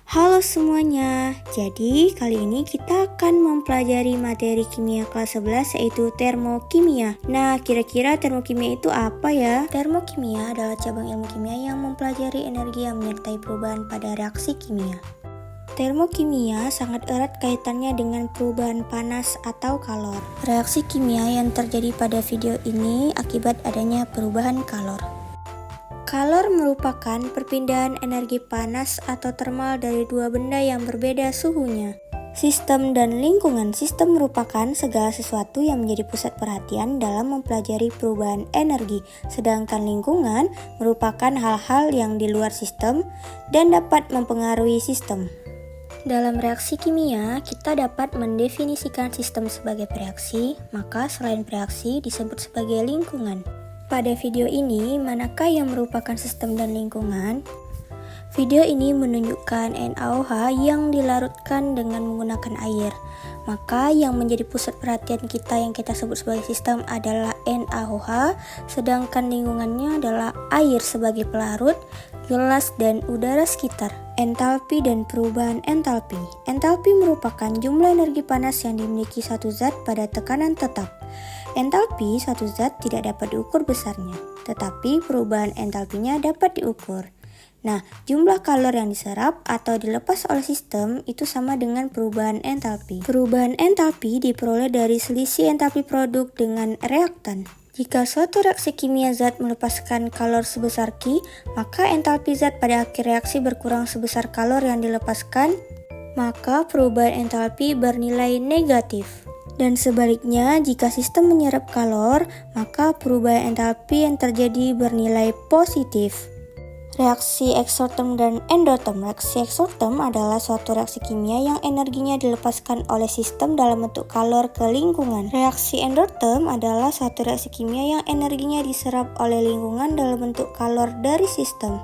Halo semuanya, jadi kali ini kita akan mempelajari materi kimia kelas 11 yaitu termokimia. Nah, kira-kira termokimia itu apa ya? Termokimia adalah cabang ilmu kimia yang mempelajari energi yang menyertai perubahan pada reaksi kimia. Termokimia sangat erat kaitannya dengan perubahan panas atau kalor. Reaksi kimia yang terjadi pada video ini akibat adanya perubahan kalor. Kalor merupakan perpindahan energi panas atau termal dari dua benda yang berbeda suhunya. Sistem dan lingkungan. Sistem merupakan segala sesuatu yang menjadi pusat perhatian dalam mempelajari perubahan energi, sedangkan lingkungan merupakan hal-hal yang di luar sistem dan dapat mempengaruhi sistem. Dalam reaksi kimia, kita dapat mendefinisikan sistem sebagai bereaksi, maka selain bereaksi disebut sebagai lingkungan. Pada video ini, manakah yang merupakan sistem dan lingkungan? Video ini menunjukkan NaOH yang dilarutkan dengan menggunakan air. Maka yang menjadi pusat perhatian kita yang kita sebut sebagai sistem adalah NaOH, sedangkan lingkungannya adalah air sebagai pelarut, gelas, dan udara sekitar. Entalpi dan perubahan entalpi. Entalpi merupakan jumlah energi panas yang dimiliki satu zat pada tekanan tetap. Entalpi suatu zat tidak dapat diukur besarnya, tetapi perubahan entalpinya dapat diukur. Nah, jumlah kalor yang diserap atau dilepas oleh sistem itu sama dengan perubahan entalpi. Perubahan entalpi diperoleh dari selisih entalpi produk dengan reaktan. Jika suatu reaksi kimia zat melepaskan kalor sebesar Q, maka entalpi zat pada akhir reaksi berkurang sebesar kalor yang dilepaskan, maka perubahan entalpi bernilai negatif. Dan sebaliknya, jika sistem menyerap kalor, maka perubahan entalpi yang terjadi bernilai positif. Reaksi eksoterm dan endoterm. Reaksi eksoterm adalah suatu reaksi kimia yang energinya dilepaskan oleh sistem dalam bentuk kalor ke lingkungan. Reaksi endoterm adalah suatu reaksi kimia yang energinya diserap oleh lingkungan dalam bentuk kalor dari sistem.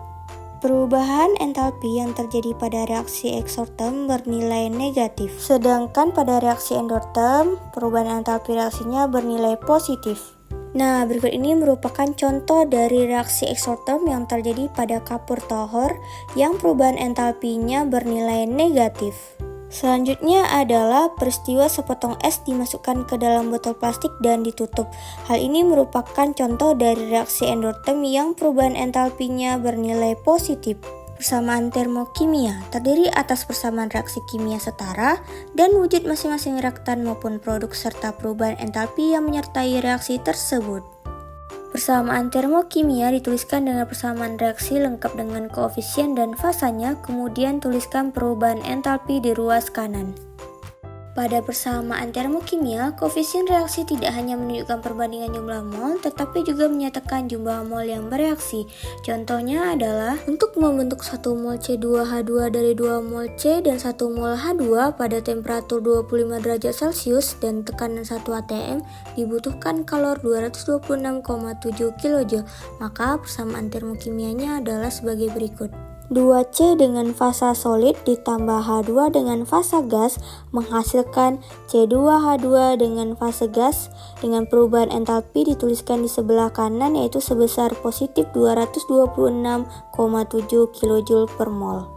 Perubahan entalpi yang terjadi pada reaksi eksoterm bernilai negatif, sedangkan pada reaksi endoterm, perubahan entalpi reaksinya bernilai positif. Nah, berikut ini merupakan contoh dari reaksi eksoterm yang terjadi pada kapur tohor yang perubahan entalpinya bernilai negatif. Selanjutnya adalah peristiwa sepotong es dimasukkan ke dalam botol plastik dan ditutup. Hal ini merupakan contoh dari reaksi endoterm yang perubahan entalpinya bernilai positif. Persamaan termokimia terdiri atas persamaan reaksi kimia setara dan wujud masing-masing reaktan maupun produk serta perubahan entalpi yang menyertai reaksi tersebut. Persamaan termokimia dituliskan dengan persamaan reaksi lengkap dengan koefisien dan fasanya, kemudian tuliskan perubahan entalpi di ruas kanan. Pada persamaan termokimia, koefisien reaksi tidak hanya menunjukkan perbandingan jumlah mol, tetapi juga menyatakan jumlah mol yang bereaksi. Contohnya adalah, untuk membentuk 1 mol C2H2 dari 2 mol C dan 1 mol H2 pada temperatur 25 derajat Celcius dan tekanan 1 atm, dibutuhkan kalor 226,7 kJ. Maka persamaan termokimianya adalah sebagai berikut. 2C dengan fasa solid ditambah H2 dengan fasa gas menghasilkan C2H2 dengan fase gas. Dengan perubahan entalpi dituliskan di sebelah kanan yaitu sebesar positif 226,7 kJ per mol.